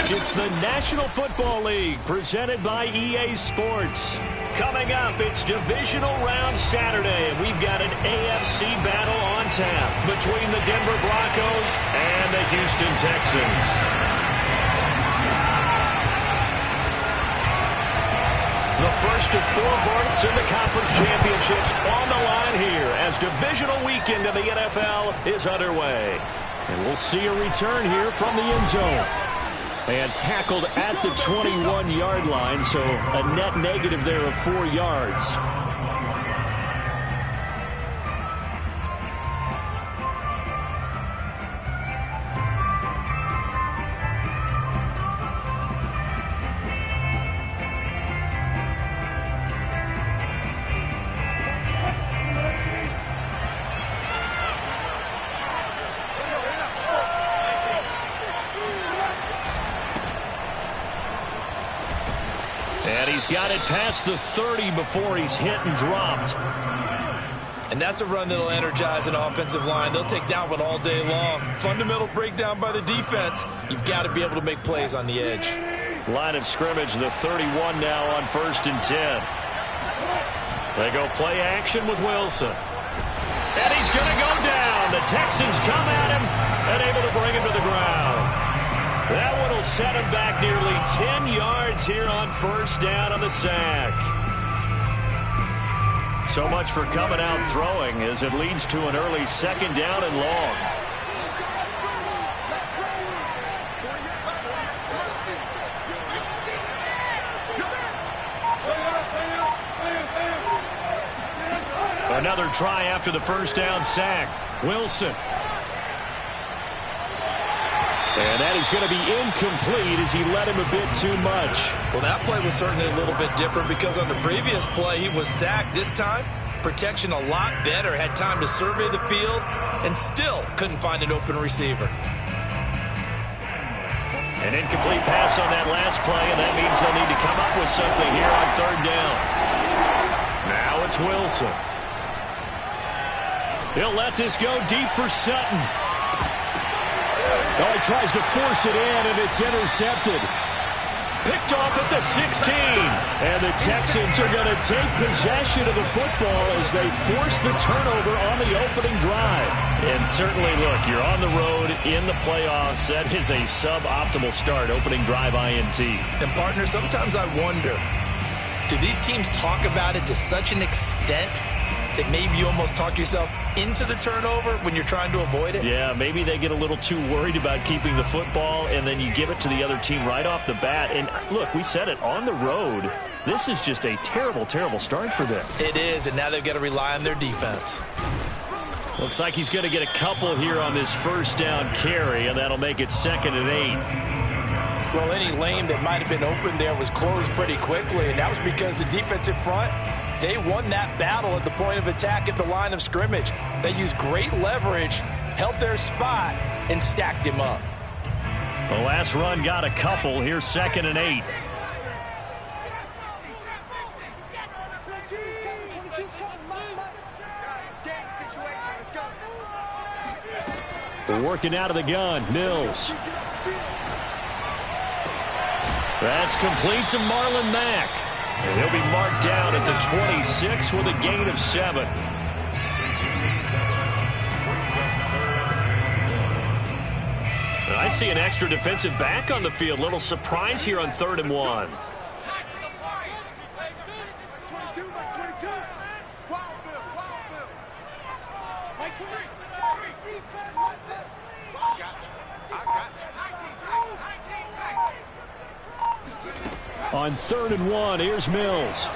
It's the National Football League presented by EA Sports. Coming up, it's Divisional Round Saturday, and we've got an AFC battle on tap between the Denver Broncos and the Houston Texans. The first of 4 berths in the conference championships on the line here as divisional weekend in the NFL is underway. And we'll see a return here from the end zone. And tackled at the 21-yard line, so a net negative there of 4 yards. And he's got it past the 30 before he's hit and dropped. And that's a run that'll energize an offensive line. They'll take that one all day long. Fundamental breakdown by the defense. You've got to be able to make plays on the edge. Line of scrimmage, the 31 now on 1st and 10. They go play action with Wilson. And he's going to go down. The Texans come at him and able to bring him to the ground. That one will set him back nearly 10 yards here on 1st down on the sack. So much for coming out throwing as it leads to an early 2nd down and long. Another try after the 1st down sack. Wilson. And that is going to be incomplete as he led him a bit too much. Well, that play was certainly a little bit different because on the previous play he was sacked. This time, protection a lot better. Had time to survey the field and still couldn't find an open receiver. An incomplete pass on that last play, and that means they'll need to come up with something here on 3rd down. Now it's Wilson. He'll let this go deep for Sutton. Oh, he tries to force it in, and it's intercepted. Picked off at the 16. And the Texans are going to take possession of the football as they force the turnover on the opening drive. And certainly, look, you're on the road in the playoffs. That is a suboptimal start, opening drive INT. And, partner, sometimes I wonder, do these teams talk about it to such an extent that maybe you almost talk yourself into the turnover when you're trying to avoid it? Yeah, maybe they get a little too worried about keeping the football, and then you give it to the other team right off the bat. And, look, we said it, on the road, this is just a terrible, terrible start for them. It is, and now they've got to rely on their defense. Looks like he's going to get a couple here on this 1st down carry, and that'll make it 2nd and 8. Well, any lane that might have been open there was closed pretty quickly, and that was because the defensive front, they won that battle at the point of attack at the line of scrimmage. They used great leverage, held their spot, and stacked him up. The last run got a couple. Here's 2nd and 8. They're working out of the gun. Mills. That's complete to Marlon Mack. And he'll be marked down at the 26 with a gain of 7. And I see an extra defensive back on the field. Little surprise here on 3rd and 1. On 3rd and 1, here's Mills.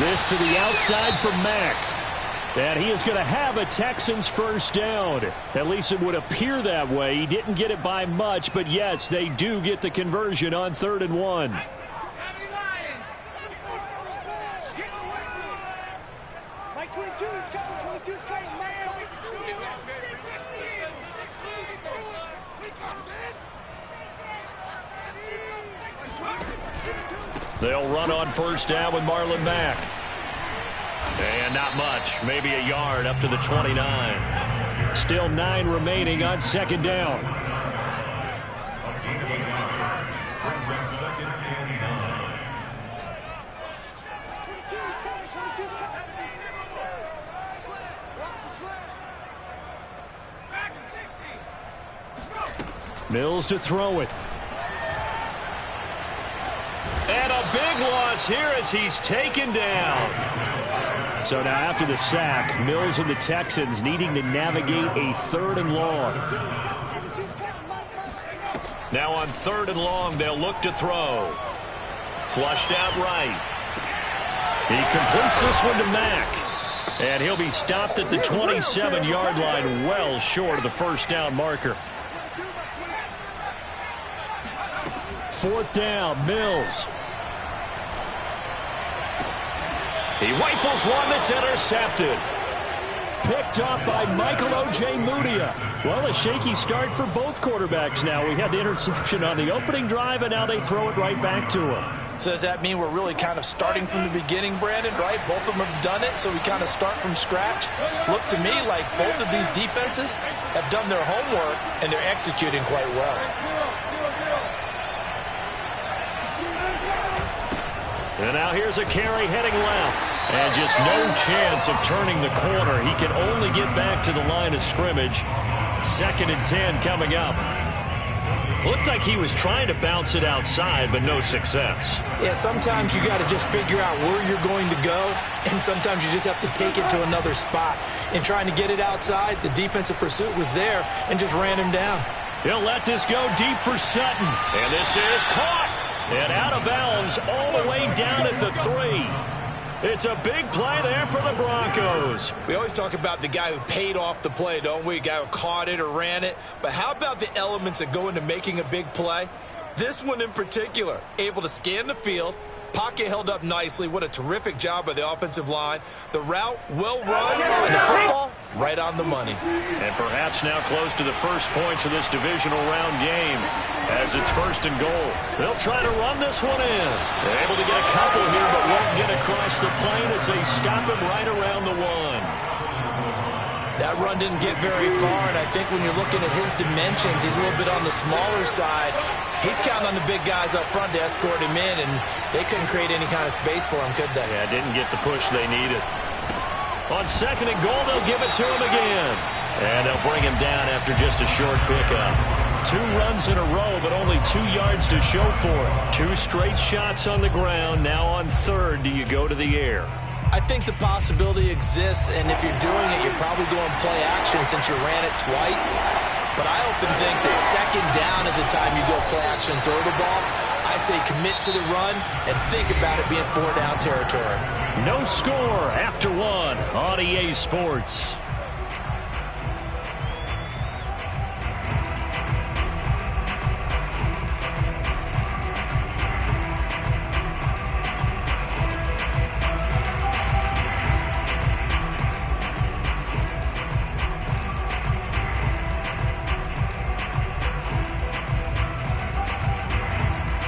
This to the outside for Mack. And he is going to have a Texans 1st down. At least it would appear that way. He didn't get it by much, but yes, they do get the conversion on 3rd and 1. They'll run on 1st down with Marlon Mack. And not much, maybe a yard up to the 29. Still 9 remaining on 2nd down. Mills to throw it. And a big loss here as he's taken down. So now after the sack, Mills and the Texans needing to navigate a 3rd and long. Now on 3rd and long, they'll look to throw. Flushed out right. He completes this one to Mack. And he'll be stopped at the 27-yard line, well short of the first down marker. 4th down, Mills. He rifles one that's intercepted. Picked up by Michael O.J. Mudia. Well, a shaky start for both quarterbacks now. We had the interception on the opening drive, and now they throw it right back to him. So does that mean we're really kind of starting from the beginning, Brandon, right? Both of them have done it, so we kind of start from scratch. Looks to me like both of these defenses have done their homework, and they're executing quite well. And now here's a carry heading left. And just no chance of turning the corner. He can only get back to the line of scrimmage. 2nd and 10 coming up. Looked like he was trying to bounce it outside, but no success. Yeah, sometimes you got to just figure out where you're going to go, and sometimes you just have to take it to another spot. In trying to get it outside, the defensive pursuit was there and just ran him down. He'll let this go deep for Sutton. And this is caught. And out of bounds all the way down at the 3. It's a big play there for the Broncos. We always talk about the guy who paid off the play, don't we? A guy who caught it or ran it. But how about the elements that go into making a big play? This one in particular, able to scan the field. Pocket held up nicely. What a terrific job by the offensive line. The route well run, and the football right on the money. And perhaps now close to the first points of this divisional round game as it's 1st and goal. They'll try to run this one in. They're able to get a couple here, but won't get across the plane as they stop him right around the 1. That run didn't get very far, and I think when you're looking at his dimensions, he's a little bit on the smaller side. He's counting on the big guys up front to escort him in, and they couldn't create any kind of space for him, could they? Yeah, didn't get the push they needed. On 2nd and goal, they'll give it to him again. And they'll bring him down after just a short pickup. 2 runs in a row, but only 2 yards to show for it. 2 straight shots on the ground. Now on 3rd, do you go to the air? I think the possibility exists, and if you're doing it, you're probably going play action since you ran it twice. But I often think that 2nd down is the time you go play action, throw the ball. I say commit to the run and think about it being 4-down territory. No score after 1 on EA Sports.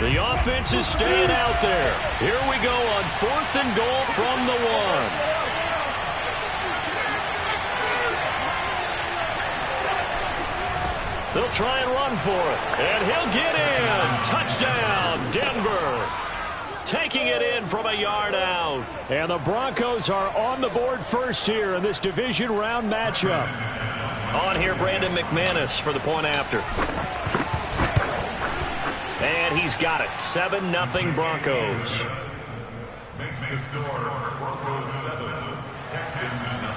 The offense is staying out there. Here we go on 4th and goal from the 1. They'll try and run for it. And he'll get in. Touchdown, Denver. Taking it in from a yard out. And the Broncos are on the board first here in this division round matchup. On here, Brandon McManus for the point after. And he's got it. 7-0 Broncos. Makes the score Broncos 7, Texans 0.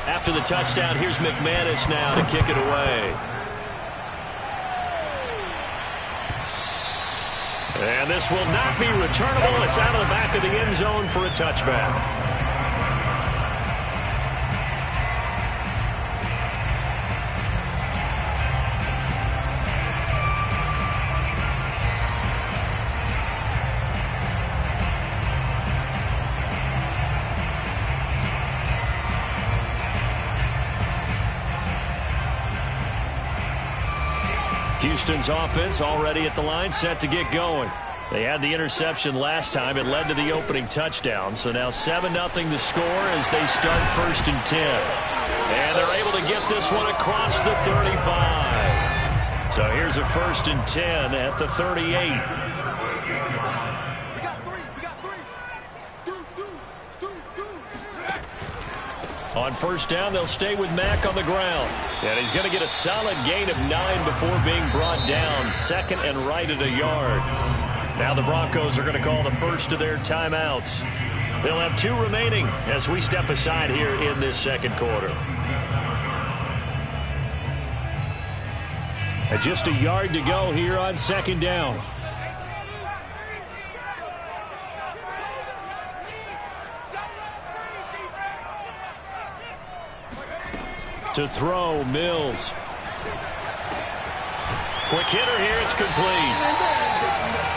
After the touchdown, here's McManus now to kick it away. And this will not be returnable. It's out of the back of the end zone for a touchback. Houston's offense already at the line, set to get going. They had the interception last time. It led to the opening touchdown. So now 7-0 the score as they start 1st and 10. And they're able to get this one across the 35. So here's a 1st and 10 at the 38. On first down, they'll stay with Mack on the ground. And he's going to get a solid gain of 9 before being brought down. Second and right at a yard. Now the Broncos are going to call the first of their timeouts. They'll have 2 remaining as we step aside here in this second quarter. Just a yard to go here on second down. To throw, Mills. Quick hitter here, it's complete.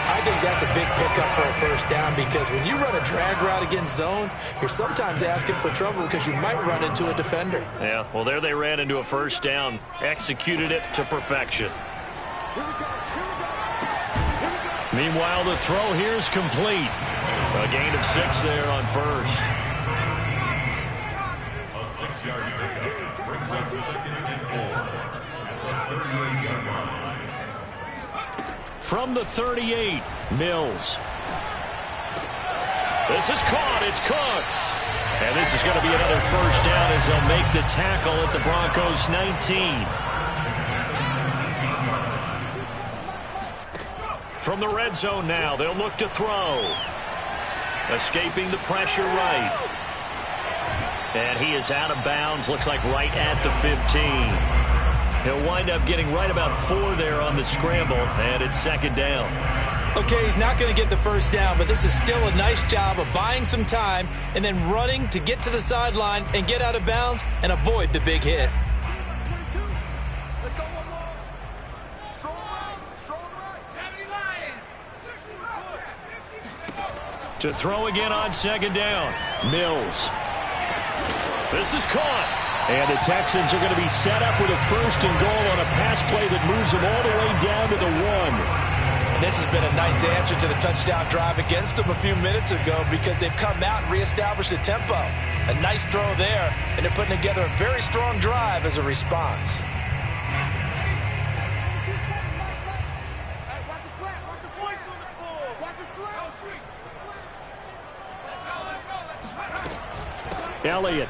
I think that's a big pickup for a first down because when you run a drag route against zone, you're sometimes asking for trouble because you might run into a defender. Yeah, well, there they ran into a first down, executed it to perfection. Meanwhile, the throw here is complete. A gain of 6 there on first. A 6-yard pickup brings up 2nd and 4 at the 38-yard line. From the 38, Mills. This is caught. It's Cooks. And this is going to be another first down as they'll make the tackle at the Broncos' 19. From the red zone now, they'll look to throw. Escaping the pressure right. And he is out of bounds, looks like right at the 15. He'll wind up getting right about 4 there on the scramble, and it's second down. Okay, he's not going to get the first down, but this is still a nice job of buying some time and then running to get to the sideline and get out of bounds and avoid the big hit. To throw again on second down, Mills. This is caught. And the Texans are going to be set up with a first and goal on a pass play that moves them all the way down to the 1. And this has been a nice answer to the touchdown drive against them a few minutes ago because they've come out and reestablished the tempo. A nice throw there, and they're putting together a very strong drive as a response. Elliott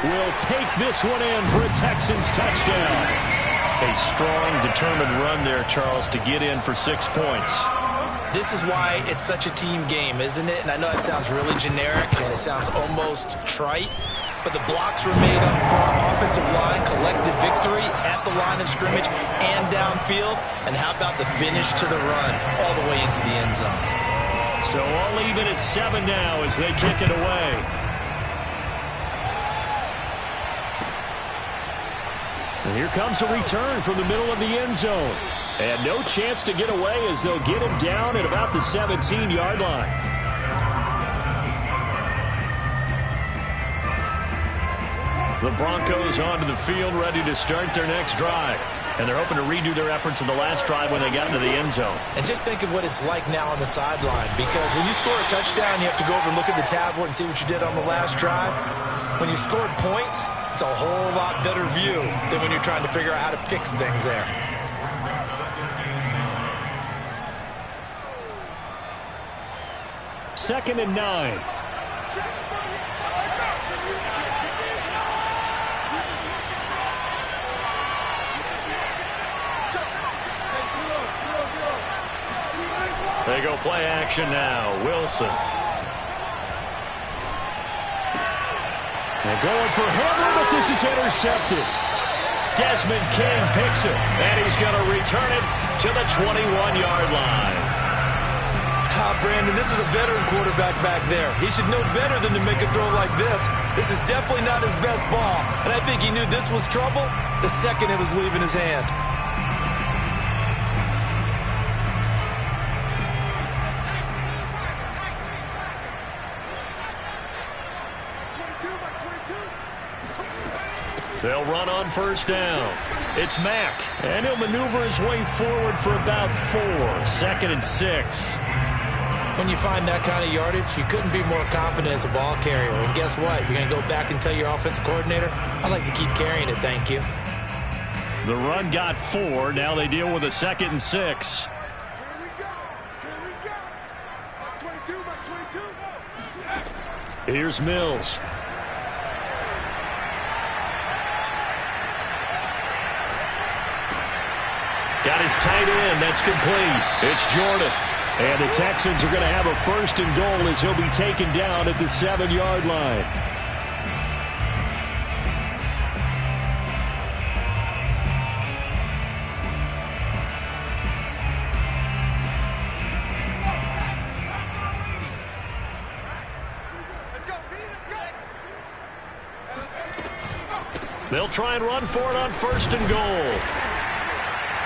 will take this one in for a Texans touchdown. A strong, determined run there, Charles, to get in for 6 points. This is why it's such a team game, isn't it? And I know it sounds really generic and it sounds almost trite, but the blocks were made up front, offensive line, collective victory at the line of scrimmage and downfield. And how about the finish to the run all the way into the end zone? So all even at 7 now as they kick it away. And here comes a return from the middle of the end zone. And no chance to get away as they'll get him down at about the 17-yard line. The Broncos onto the field ready to start their next drive. And they're hoping to redo their efforts in the last drive when they got into the end zone. And just think of what it's like now on the sideline. Because when you score a touchdown, you have to go over and look at the tablet and see what you did on the last drive. When you scored points, it's a whole lot better view than when you're trying to figure out how to fix things there. Second and 9. They go play action now. Wilson. They're going for Herbert, but this is intercepted. Desmond King picks it, and he's going to return it to the 21-yard line. Brandon, this is a veteran quarterback back there. He should know better than to make a throw like this. This is definitely not his best ball, and I think he knew this was trouble the second it was leaving his hand. They'll run on first down. It's Mack, and he'll maneuver his way forward for about 4. Second and 6. When you find that kind of yardage, you couldn't be more confident as a ball carrier. And guess what? You're going to go back and tell your offensive coordinator, I'd like to keep carrying it, thank you. The run got 4. Now they deal with a second and 6. Here we go. That's 22, that's 22. Here's Mills. Got his tight end. That's complete. It's Jordan. And the Texans are going to have a 1st and goal as he'll be taken down at the 7-yard line. They'll try and run for it on 1st and goal.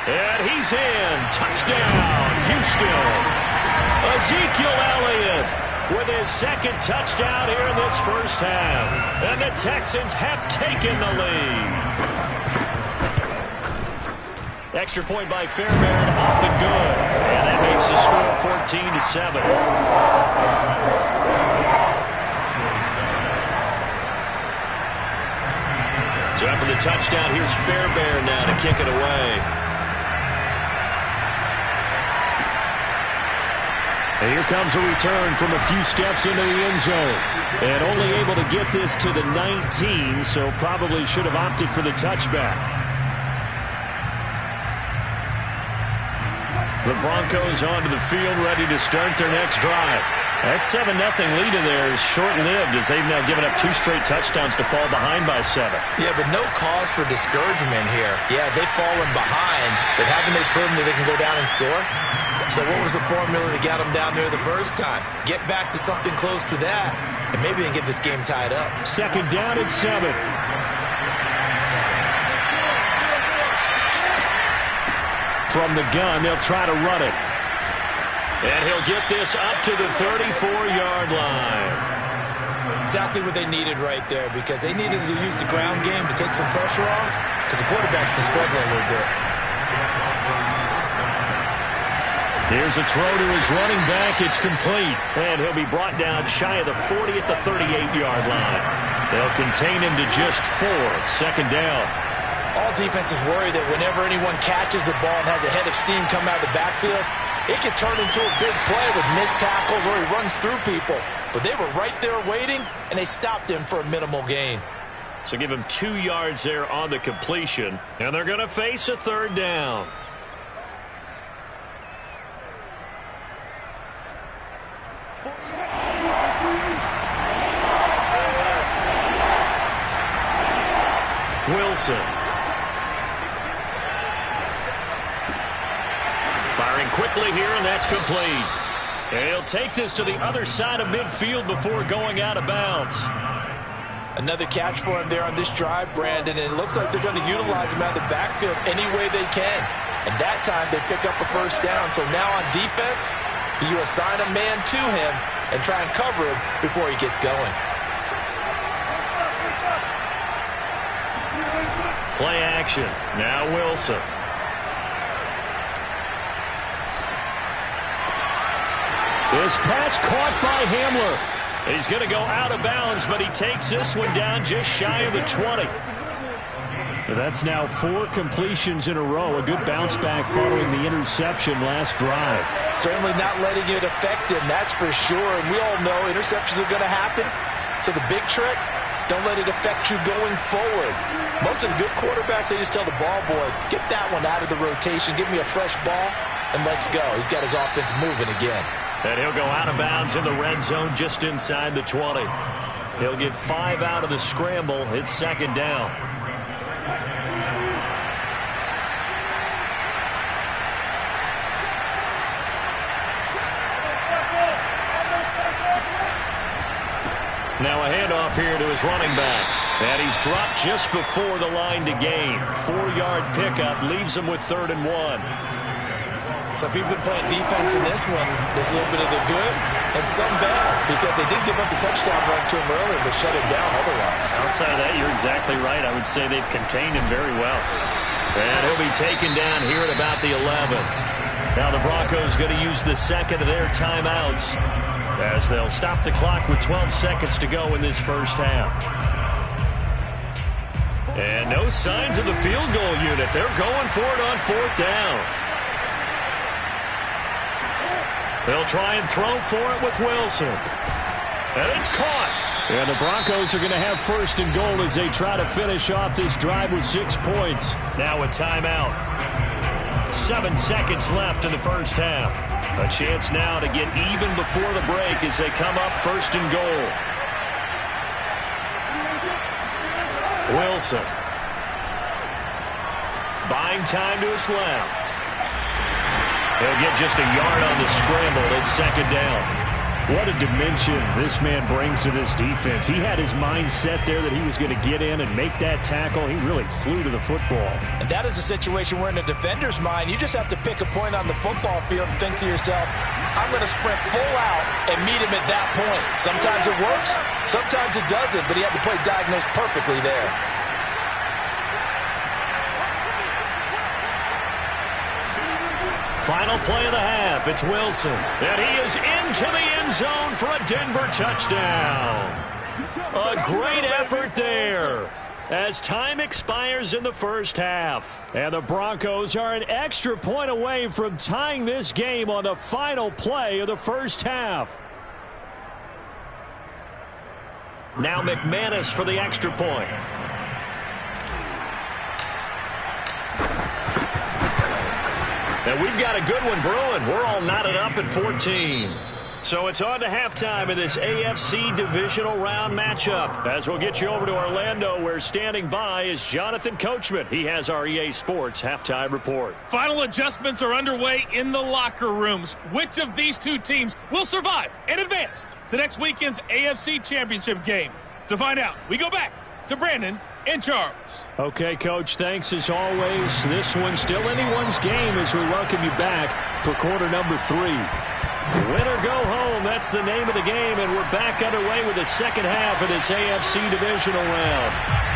And he's in. Touchdown, Houston. Ezekiel Elliott with his 2nd touchdown here in this first half. And the Texans have taken the lead. Extra point by Fairbairn, up and good. And that makes the score 14-7. So after the touchdown, here's Fairbairn now to kick it away. And here comes a return from a few steps into the end zone. And only able to get this to the 19, so probably should have opted for the touchback. The Broncos onto the field, ready to start their next drive. That 7-0 lead of theirs is short-lived as they've now given up 2 straight touchdowns to fall behind by 7. Yeah, but no cause for discouragement here. Yeah, they've fallen behind, but haven't they proven that they can go down and score? So what was the formula that got them down there the first time? Get back to something close to that, and maybe they can get this game tied up. 2nd down and 7. From the gun, they'll try to run it. And he'll get this up to the 34-yard line. Exactly what they needed right there, because they needed to use the ground game to take some pressure off, because the quarterback's been struggling a little bit. Here's a throw to his running back. It's complete. And he'll be brought down shy of the 40 at the 38-yard line. They'll contain him to just 4. 2nd down. All defenses worry that whenever anyone catches the ball and has a head of steam come out of the backfield, it can turn into a big play with missed tackles or he runs through people. But they were right there waiting, and they stopped him for a minimal gain. So give him 2 yards there on the completion, and they're going to face a 3rd down. Wilson. Firing quickly here, and that's complete. And he'll take this to the other side of midfield before going out of bounds. Another catch for him there on this drive, Brandon, and it looks like they're going to utilize him out of the backfield any way they can. And that time they pick up a 1st down. So now on defense, you assign a man to him and try and cover him before he gets going. Play action. Now Wilson. This pass caught by Hamler. He's going to go out of bounds, but he takes this one down just shy of the 20. So that's now 4 completions in a row. A good bounce back following the interception last drive. Certainly not letting it affect him, that's for sure. And we all know interceptions are going to happen. So the big trick, don't let it affect you going forward. Most of the good quarterbacks, they just tell the ball boy, get that one out of the rotation, give me a fresh ball, and let's go. He's got his offense moving again. And he'll go out of bounds in the red zone just inside the 20. He'll get 5 out of the scramble. It's 2nd down. Now a handoff here to his running back. And he's dropped just before the line to gain. 4-yard pickup leaves him with 3rd and 1. So if you've been playing defense in this one, there's a little bit of the good and some bad, because they did give up the touchdown run to him earlier, but shut him down otherwise. Outside of that, you're exactly right. I would say they've contained him very well. And he'll be taken down here at about the 11. Now the Broncos going to use the 2nd of their timeouts as they'll stop the clock with 12 seconds to go in this first half. And no signs of the field goal unit. They're going for it on 4th down. They'll try and throw for it with Wilson. And it's caught. And the Broncos are going to have 1st and goal as they try to finish off this drive with 6 points. Now a timeout. 7 seconds left in the first half. A chance now to get even before the break as they come up first and goal. Wilson. Buying time to his left. He'll get just a yard on the scramble. It's second down. What a dimension this man brings to this defense. He had his mind set there that he was going to get in and make that tackle. He really flew to the football. And that is a situation where in a defender's mind, you just have to pick a point on the football field and think to yourself, I'm going to sprint full out and meet him at that point. Sometimes it works, sometimes it doesn't, but he had the play diagnosed perfectly there. Final play of the half. It's Wilson. And he is into the end zone for a Denver touchdown. A great effort there as time expires in the first half. And the Broncos are an extra point away from tying this game on the final play of the first half. Now McManus for the extra point. And we've got a good one brewing. We're all knotted up at 14. So it's on to halftime in this AFC Divisional Round matchup. As we'll get you over to Orlando, where standing by is Jonathan Coachman. He has our EA Sports halftime report. Final adjustments are underway in the locker rooms. Which of these two teams will survive and advance to next weekend's AFC Championship game? To find out, we go back to Brandon and Charles. Okay, Coach, thanks as always. This one's still anyone's game as we welcome you back for quarter number 3. Win or go home, that's the name of the game, and we're back underway with the second half of this AFC Divisional Round.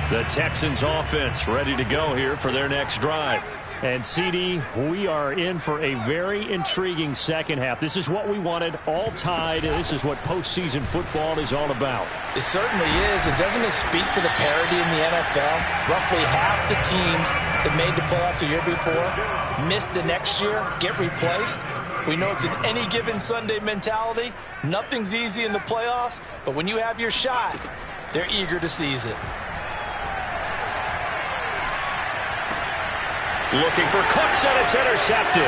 The Texans offense ready to go here for their next drive. And, CD, we are in for a very intriguing second half. This is what we wanted, all tied. This is what postseason football is all about. It certainly is. And doesn't it speak to the parity in the NFL? Roughly half the teams that made the playoffs a year before miss the next year, get replaced. We know it's an any given Sunday mentality. Nothing's easy in the playoffs, but when you have your shot, they're eager to seize it. Looking for Cooks, and it's intercepted.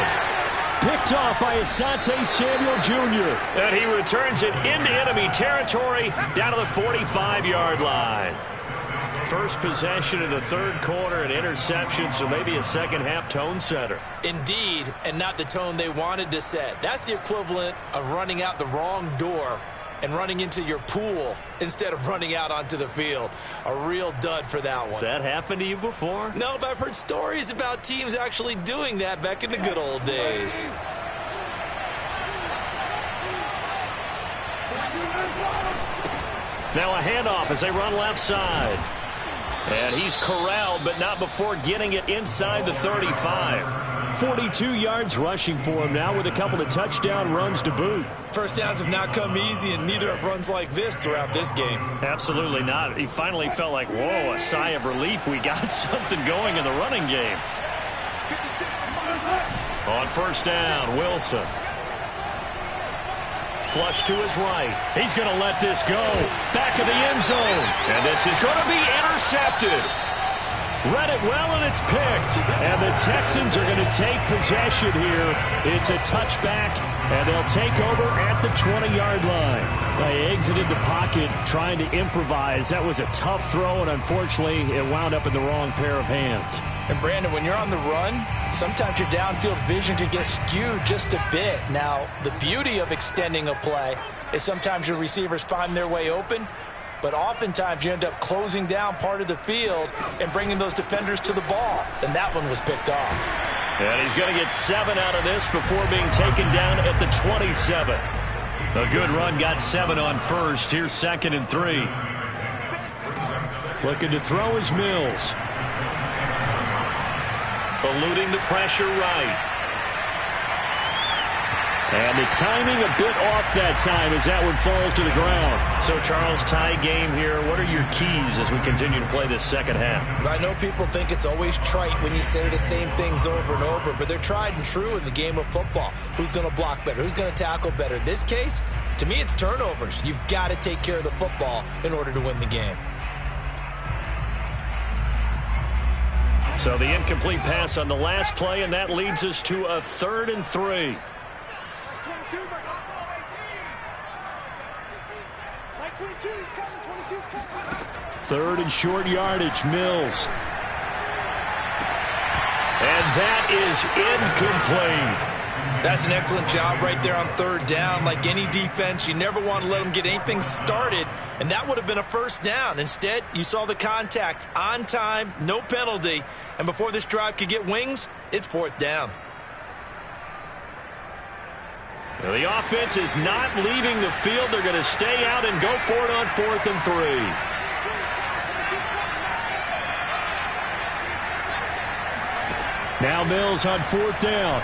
Picked off by Asante Samuel Jr. And he returns it into enemy territory down to the 45-yard line. First possession in the third quarter, an interception, so maybe a second-half tone setter. Indeed, and not the tone they wanted to set. That's the equivalent of running out the wrong door and running into your pool instead of running out onto the field. A real dud for that one. Has that happened to you before? No, but I've heard stories about teams actually doing that back in the good old days. Now a handoff as they run left side. And he's corralled, but not before getting it inside the 35. 42 yards rushing for him now with a couple of touchdown runs to boot. First downs have not come easy, and neither have runs like this throughout this game. Absolutely not. He finally felt like, whoa, a sigh of relief. We got something going in the running game. On first down, Wilson. Flush to his right. He's going to let this go. Back of the end zone. And this is going to be intercepted. Read it well, and it's picked. And the Texans are going to take possession here. It's a touchback, and they'll take over at the 20-yard line. They exited the pocket trying to improvise. That was a tough throw, and unfortunately, it wound up in the wrong pair of hands. And, Brandon, when you're on the run, sometimes your downfield vision could get skewed just a bit. Now, the beauty of extending a play is sometimes your receivers find their way open, but oftentimes you end up closing down part of the field and bringing those defenders to the ball. And that one was picked off. And he's going to get 7 out of this before being taken down at the 27. A good run, got 7 on first. Here's 2nd and 3. Looking to throw is Mills. Eluding the pressure right. And the timing a bit off that time as that one falls to the ground. So, Charles, tie game here. What are your keys as we continue to play this second half? I know people think it's always trite when you say the same things over and over, but they're tried and true in the game of football. Who's going to block better? Who's going to tackle better? In this case, to me, it's turnovers. You've got to take care of the football in order to win the game. So the incomplete pass on the last play, and that leads us to a 3rd and 3. Third and short yardage, Mills. And that is incomplete. That's an excellent job right there on 3rd down. Like any defense, you never want to let them get anything started, and that would have been a 1st down. Instead, you saw the contact on time, no penalty, and before this drive could get wings, it's 4th down. Now, the offense is not leaving the field. They're going to stay out and go for it on 4th and 3. Now Mills on 4th down.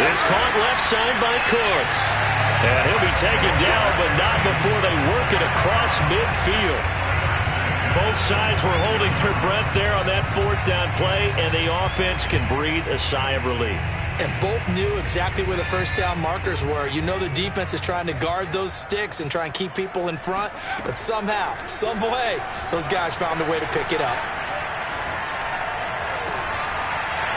It's caught left side by Cooks. And he'll be taken down, but not before they work it across midfield. Both sides were holding their breath there on that 4th down play, and the offense can breathe a sigh of relief. And both knew exactly where the 1st down markers were. You know the defense is trying to guard those sticks and try and keep people in front, but somehow, some way, those guys found a way to pick it up.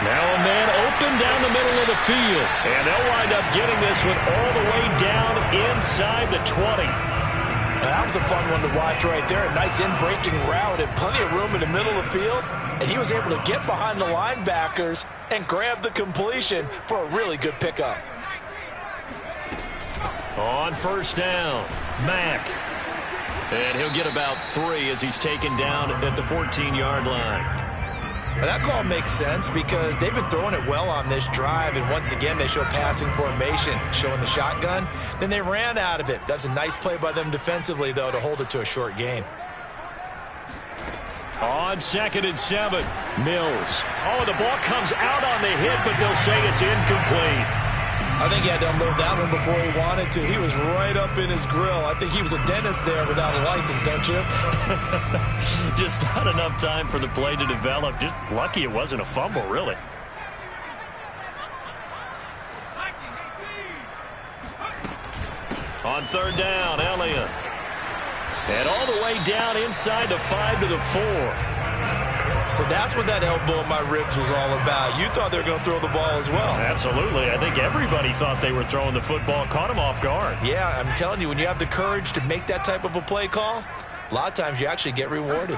Now a man open down the middle of the field, and they'll wind up getting this one all the way down inside the 20. That was a fun one to watch right there. A nice in-breaking route and plenty of room in the middle of the field. And he was able to get behind the linebackers and grab the completion for a really good pickup. On 1st down, Mack. And he'll get about 3 as he's taken down at the 14-yard line. Now that call makes sense because they've been throwing it well on this drive, and once again they show passing formation, showing the shotgun. Then they ran out of it. That's a nice play by them defensively, though, to hold it to a short gain. On 2nd and 7, Mills. Oh, the ball comes out on the hit, but they'll say it's incomplete. I think he had to unload that one before he wanted to. He was right up in his grill. I think he was a dentist there without a license, don't you? Just not enough time for the play to develop. Just lucky it wasn't a fumble, really. On 3rd down, Elliott. And all the way down inside the 5 to the 4. So that's what that elbow in my ribs was all about. You thought they were going to throw the ball as well. Absolutely. I think everybody thought they were throwing the football, caught them off guard. Yeah, I'm telling you, when you have the courage to make that type of a play call, a lot of times you actually get rewarded.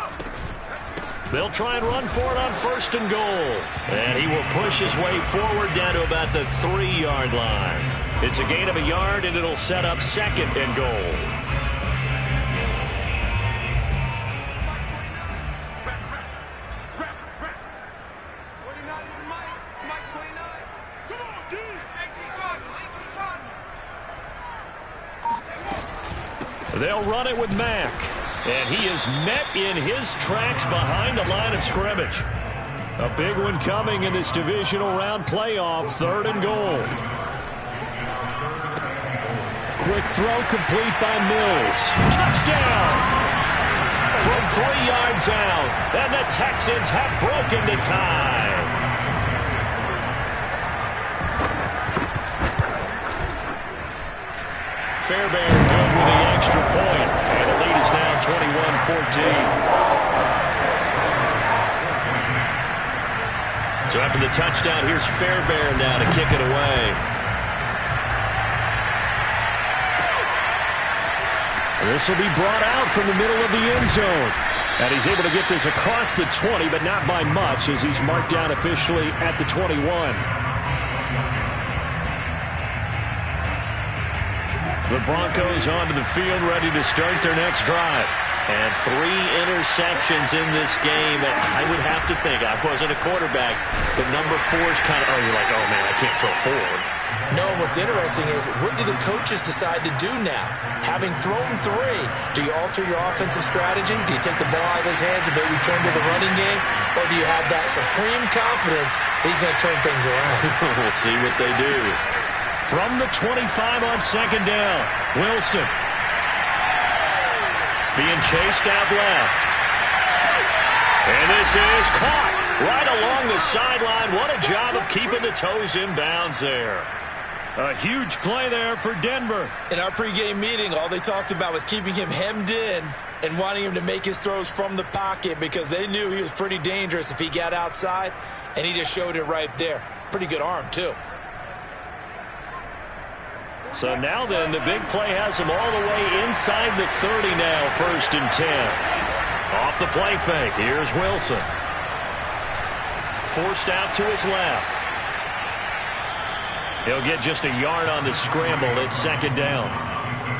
They'll try and run for it on 1st and goal. And he will push his way forward down to about the 3-yard line. It's a gain of a yard, and it'll set up 2nd and goal. They'll run it with Mack. And he is met in his tracks behind the line of scrimmage. A big one coming in this divisional round playoff, 3rd and goal. Quick throw complete by Mills. Touchdown! From 3 yards out. And the Texans have broken the tie. Fairbairn good with the extra point. And the lead is now 21-14. So after the touchdown, here's Fairbairn now to kick it away. This will be brought out from the middle of the end zone. And he's able to get this across the 20, but not by much as he's marked down officially at the 21. The Broncos onto the field, ready to start their next drive. And 3 interceptions in this game. I would have to think, I wasn't a quarterback, but number 4 is kind of, you're like, oh, man, I can't throw 4. No, what's interesting is, what do the coaches decide to do now? Having thrown 3, do you alter your offensive strategy? Do you take the ball out of his hands and maybe turn to the running game? Or do you have that supreme confidence he's going to turn things around? We'll see what they do. From the 25 on second down, Wilson. Being chased out left. And this is caught right along the sideline. What a job of keeping the toes in bounds there. A huge play there for Denver. In our pregame meeting, all they talked about was keeping him hemmed in and wanting him to make his throws from the pocket because they knew he was pretty dangerous if he got outside, and he just showed it right there. Pretty good arm, too. So now then, the big play has him all the way inside the 30 now, 1st and 10. Off the play fake, here's Wilson. Forced out to his left. He'll get just a yard on the scramble. It's 2nd down.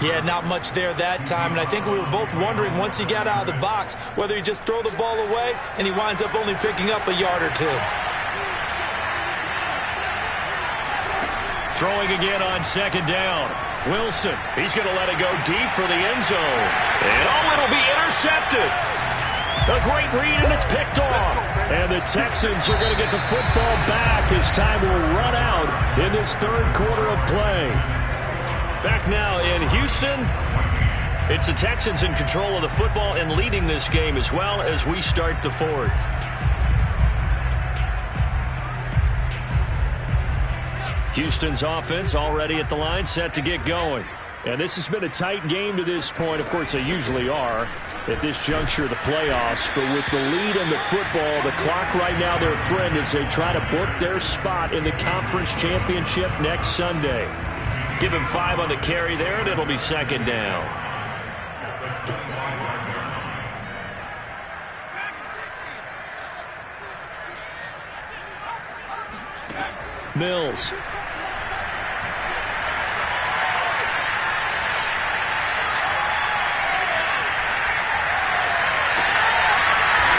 Yeah, not much there that time, and I think we were both wondering once he got out of the box whether he just throw the ball away and he winds up only picking up a yard or 2. Throwing again on 2nd down. Wilson, he's going to let it go deep for the end zone. And it'll be intercepted. A great read, and it's picked off. And the Texans are going to get the football back as time will run out in this 3rd quarter of play. Back now in Houston. It's the Texans in control of the football and leading this game as well as we start the 4th. Houston's offense already at the line, set to get going. And this has been a tight game to this point. Of course, they usually are at this juncture of the playoffs. But with the lead in the football, the clock right now their friend as they try to book their spot in the conference championship next Sunday. Give him 5 on the carry there, and it'll be 2nd down. Mills.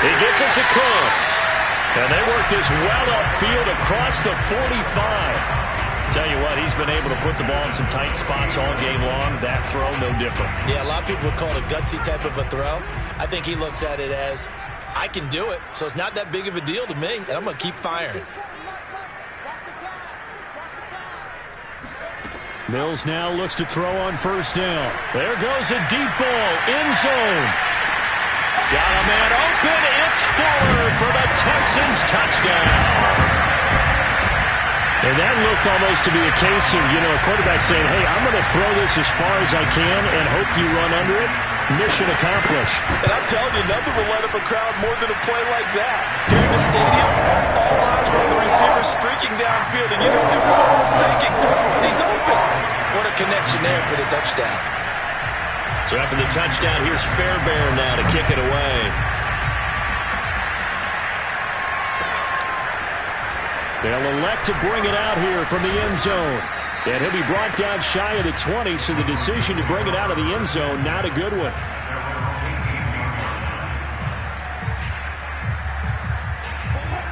He gets it to Cooks. And they work this well upfield across the 45. Tell you what, he's been able to put the ball in some tight spots all game long. That throw, no different. Yeah, a lot of people would call it a gutsy type of a throw. I think he looks at it as, I can do it, so it's not that big of a deal to me, and I'm going to keep firing. Mills now looks to throw on 1st down. There goes a deep ball, end zone. Got a man open. It's Fuller for the Texans touchdown. And that looked almost to be a case of, a quarterback saying, hey, I'm going to throw this as far as I can and hope you run under it. Mission accomplished. And I'm telling you, nothing will light up a crowd more than a play like that. Here in the stadium, all eyes were on the receiver streaking downfield, and everyone was thinking, throw it, he's open. What a connection there for the touchdown. So after the touchdown, here's Fairbairn now to kick it away. They'll elect to bring it out here from the end zone. And he'll be brought down shy of the 20, so the decision to bring it out of the end zone, not a good one.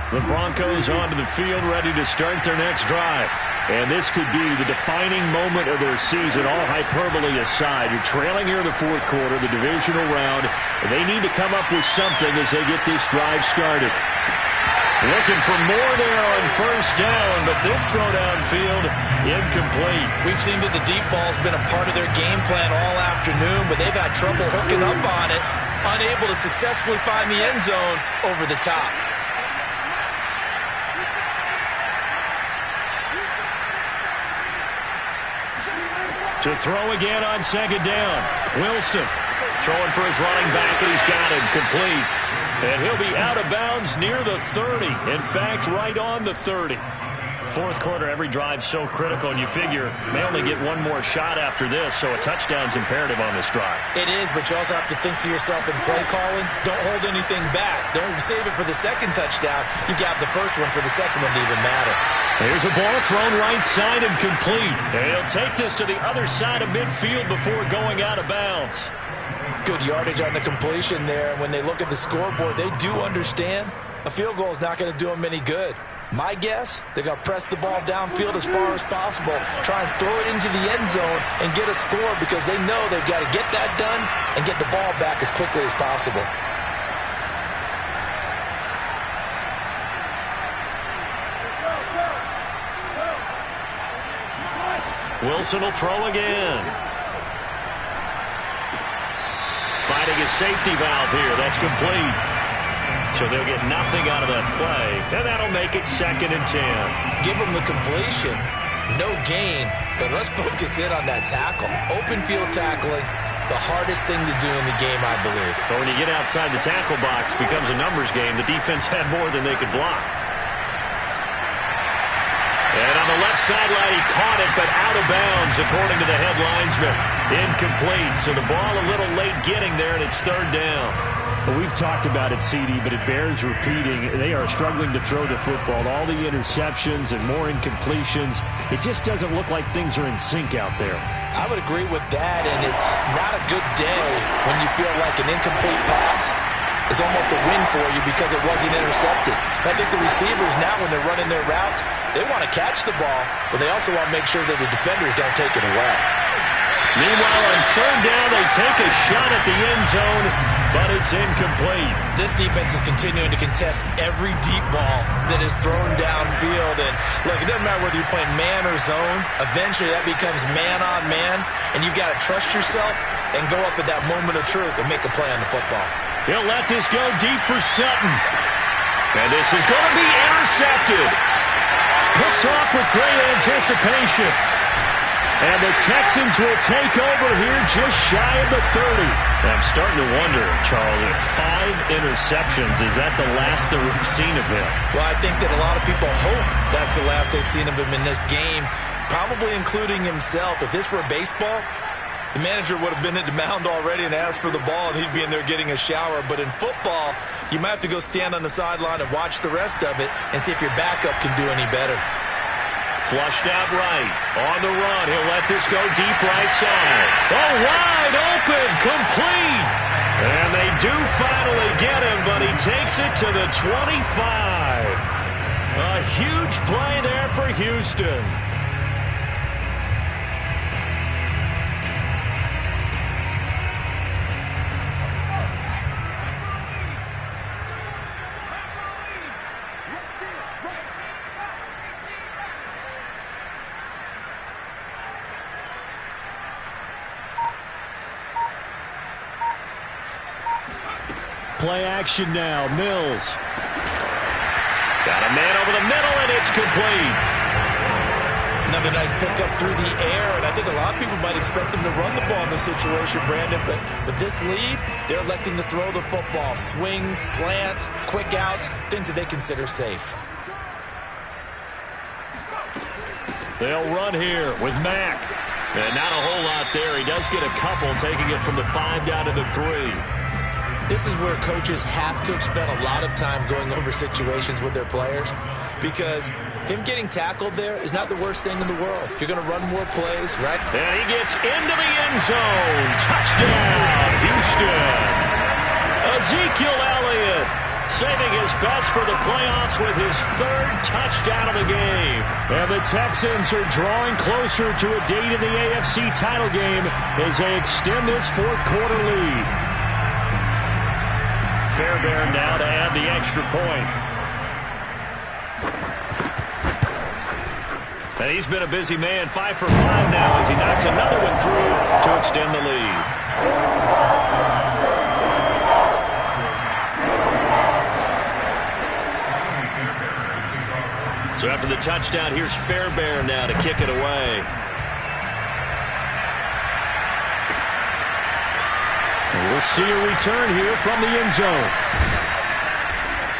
The Broncos onto the field, ready to start their next drive. And this could be the defining moment of their season, all hyperbole aside. You're trailing here in the 4th quarter, the divisional round. They need to come up with something as they get this drive started. Looking for more there on 1st down, but this throw downfield, incomplete. We've seen that the deep ball's been a part of their game plan all afternoon, but they've had trouble hooking up on it, unable to successfully find the end zone over the top. To throw again on 2nd down. Wilson throwing for his running back, and he's got him complete. And he'll be out of bounds near the 30. In fact, right on the 30. 4th quarter, every drive's so critical, and you figure may only get one more shot after this, so a touchdown's imperative on this drive. It is, but you also have to think to yourself in play calling, don't hold anything back. Don't save it for the 2nd touchdown. You got the 1st one for the 2nd one to even matter. Here's a ball thrown right side and complete. And he'll take this to the other side of midfield before going out of bounds. Good yardage on the completion there. And when they look at the scoreboard, they do understand a field goal is not going to do them any good. My guess, they're going to press the ball downfield as far as possible, try and throw it into the end zone and get a score because they know they've got to get that done and get the ball back as quickly as possible. Wilson will throw again. Finding a safety valve here. That's complete. So they'll get nothing out of that play, and that'll make it 2nd and 10. Give them the completion, no gain, but let's focus in on that tackle. Open field tackling, the hardest thing to do in the game, I believe. But when you get outside the tackle box, it becomes a numbers game. The defense had more than they could block. And on the left sideline, he caught it, but out of bounds, according to the head linesman. Incomplete, so the ball a little late getting there, and it's 3rd down. Well, we've talked about it, CD, but it bears repeating. They are struggling to throw the football. All the interceptions and more incompletions. It just doesn't look like things are in sync out there. I would agree with that, and it's not a good day when you feel like an incomplete pass is almost a win for you because it wasn't intercepted. I think the receivers now, when they're running their routes, they want to catch the ball, but they also want to make sure that the defenders don't take it away. Meanwhile, on 3rd down, they take a shot at the end zone, but it's incomplete. This defense is continuing to contest every deep ball that is thrown downfield. And look, it doesn't matter whether you're playing man or zone. Eventually, that becomes man on man, and you've got to trust yourself and go up at that moment of truth and make a play on the football. He'll let this go deep for Sutton. And this is going to be intercepted. Picked off with great anticipation. And the Texans will take over here just shy of the 30. I'm starting to wonder, Charles, if 5 interceptions, is that the last that we've seen of him? Well, I think that a lot of people hope that's the last they've seen of him in this game, probably including himself. If this were baseball, the manager would have been at the mound already and asked for the ball, and he'd be in there getting a shower. But in football, you might have to go stand on the sideline and watch the rest of it and see if your backup can do any better. Flushed out right. On the run. He'll let this go deep right side. Oh, wide open. Complete. And they do finally get him, but he takes it to the 25. A huge play there for Houston. Play action now. Mills. Got a man over the middle, and it's complete. Another nice pickup through the air, and I think a lot of people might expect them to run the ball in this situation, Brandon, but with this lead, they're electing to throw the football. Swings, slants, quick outs, things that they consider safe. They'll run here with Mack. And not a whole lot there. He does get a couple, taking it from the 5 down to the 3. This is where coaches have to have spent a lot of time going over situations with their players, because him getting tackled there is not the worst thing in the world. You're going to run more plays, right? And he gets into the end zone. Touchdown, Houston. Ezekiel Elliott saving his best for the playoffs with his 3rd touchdown of the game. And the Texans are drawing closer to a date in the AFC title game as they extend this 4th quarter lead. Fairbairn now to add the extra point. And he's been a busy man, 5 for 5 now as he knocks another one through to extend the lead. So after the touchdown, here's Fairbairn now to kick it away. We'll see a return here from the end zone.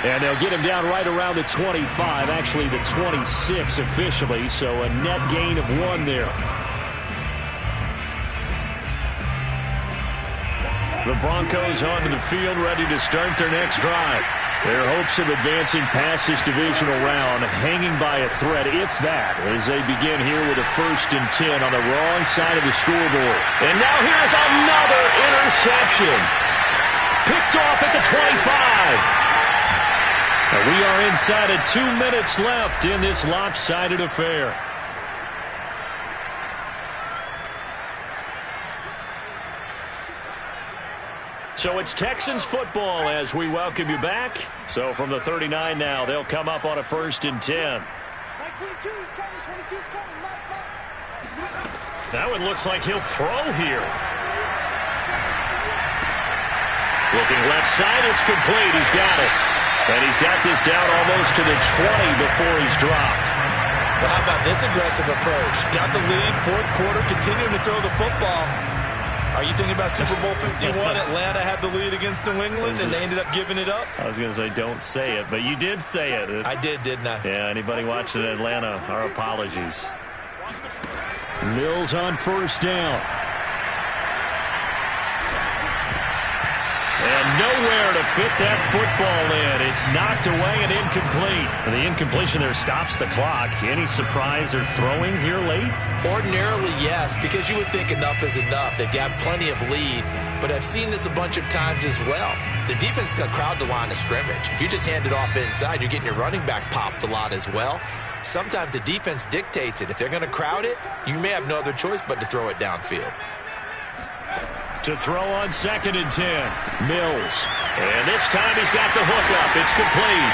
And they'll get him down right around the 25, actually the 26 officially, so a net gain of 1 there. The Broncos onto the field, ready to start their next drive. Their hopes of advancing past this divisional round hanging by a thread, if that, as they begin here with a 1st and 10 on the wrong side of the scoreboard. And now here's another interception. Picked off at the 25. And we are inside of 2 minutes left in this lopsided affair. So it's Texans football as we welcome you back. So from the 39 now, they'll come up on a 1st and 10. Now it looks like he'll throw here. Looking left side, it's complete. He's got it. And he's got this down almost to the 20 before he's dropped. Well, how about this aggressive approach? Got the lead, 4th quarter, continuing to throw the football. Are you thinking about Super Bowl 51? Atlanta had the lead against New England, and they ended up giving it up? I was going to say, don't say it, but you did say it. I did, didn't I? Yeah, anybody watching Atlanta, our apologies. Mills on 1st down. And nowhere to fit that football in. It's knocked away and incomplete. And the incompletion there stops the clock. Any surprise they're throwing here late? Ordinarily, yes, because you would think enough is enough. They've got plenty of lead, but I've seen this a bunch of times as well. The defense can crowd the line of scrimmage. If you just hand it off inside, you're getting your running back popped a lot as well. Sometimes the defense dictates it. If they're going to crowd it, you may have no other choice but to throw it downfield. To throw on 2nd and 10. Mills. And this time he's got the hook up. It's complete.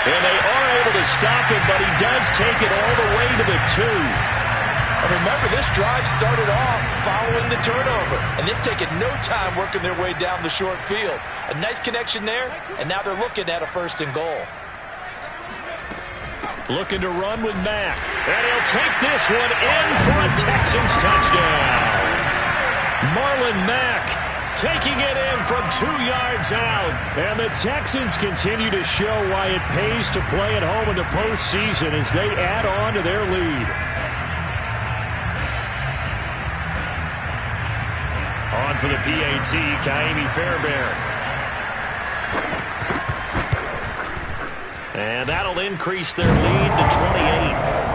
And they are able to stop him, but he does take it all the way to the 2. And remember, this drive started off following the turnover. And they've taken no time working their way down the short field. A nice connection there, and now they're looking at a 1st and goal. Looking to run with Mack. And he'll take this one in for a Texans touchdown. Marlon Mack taking it in from 2 yards out. And the Texans continue to show why it pays to play at home in the postseason as they add on to their lead. On for the PAT, Kaimi Fairbairn. And that'll increase their lead to 28.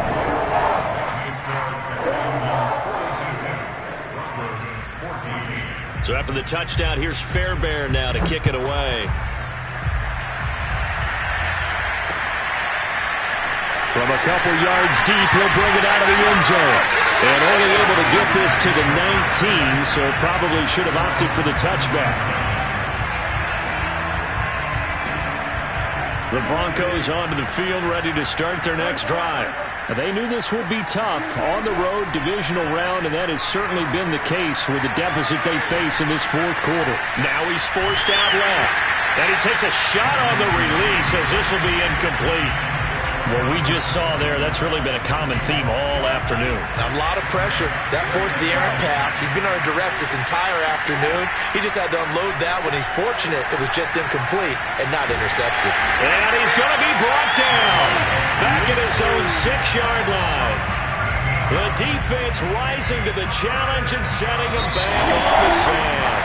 So after the touchdown, here's Fairbairn now to kick it away. From a couple yards deep, he'll bring it out of the end zone. And only able to get this to the 19, so probably should have opted for the touchback. The Broncos onto the field, ready to start their next drive. They knew this would be tough on the road divisional round, and that has certainly been the case with the deficit they face in this 4th quarter. Now he's forced out left. And he takes a shot on the release as this will be incomplete. What we just saw there, that's really been a common theme all afternoon. A lot of pressure. That forced the errant pass. He's been under duress this entire afternoon. He just had to unload that one. He's fortunate it was just incomplete and not intercepted. And he's going to be brought down. Back at his own 6-yard line. The defense rising to the challenge and setting him back on the sand.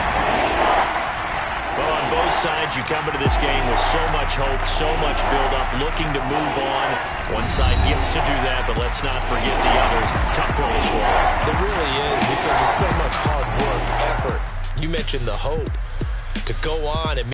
Well, on both sides, you come into this game with so much hope, so much build-up, looking to move on. One side gets to do that, but let's not forget the others. Tough pill to swallow. It really is, because there's so much hard work, effort. You mentioned the hope to go on and